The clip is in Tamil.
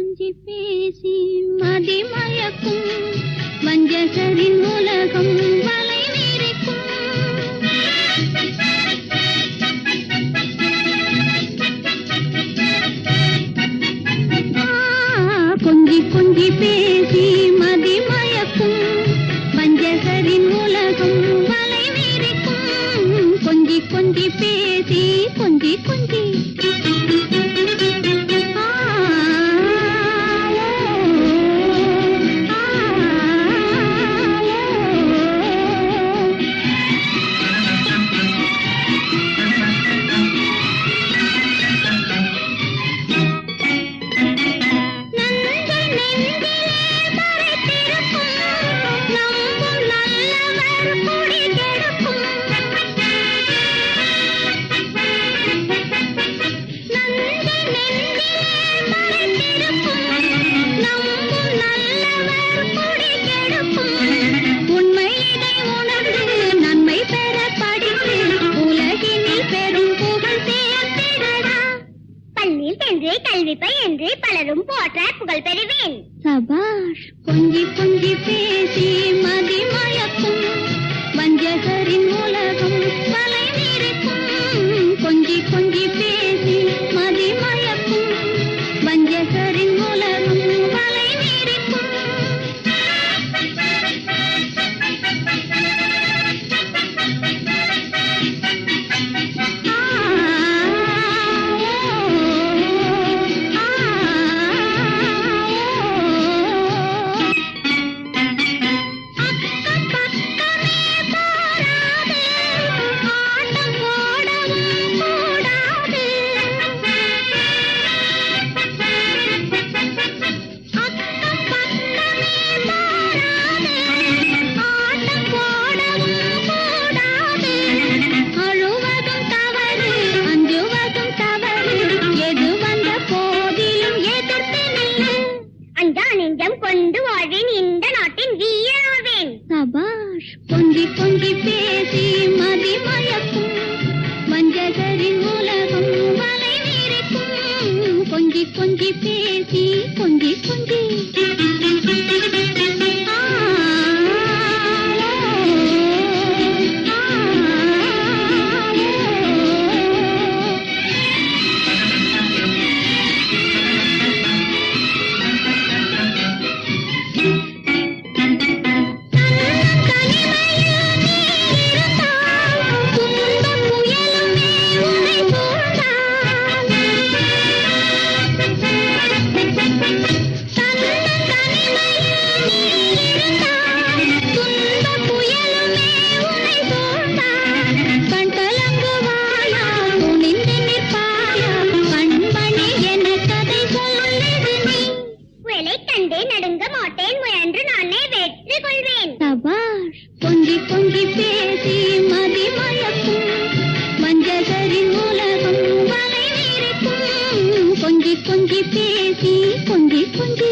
கொஞ்சி பேசி மதிமயக்கும் வஞ்சகரின் உலகம் வலை வீரிக்கும். கொஞ்சி கொஞ்சி பேசி மதிமயக்கும் வஞ்சகரின் உலகம் வலை வீரிக்கும். கொஞ்சி கொஞ்சி பேசி கொஞ்சி கொஞ்சி கல்வி பயின்று பலரும் போற்ற புகழ் பெறுவேன். சபாஷ். கொஞ்சி கொஞ்சி பேசி மதிமயக்கும் வஞ்சகரின் உலகம் வலை வீரிக்கும். கொஞ்சி கொஞ்சி பேசி மதிமயக்கும் வஞ்சகரின் உலகம் வலை வீரிக்கும். கொண்டு வாழ்வேன் இந்த நாட்டின் வீரனாவேன். சபாஷ். கொஞ்சி கொஞ்சி பேசி மதிமயக்கும் வஞ்சகரின் உலகம் வலை வீரிக்கும். கொஞ்சி கொஞ்சி பேசி கொஞ்சி கொஞ்சி நடுங்க மாட்டேன், முயன்று நானே வெற்றி கொள்வேன். சபாஷ். கொஞ்சி கொஞ்சி பேசி மதிமயக்கும் வஞ்சகரின் உலகம் வலை வீரிக்கும். கொஞ்சி கொஞ்சி பேசி கொஞ்சி கொஞ்சி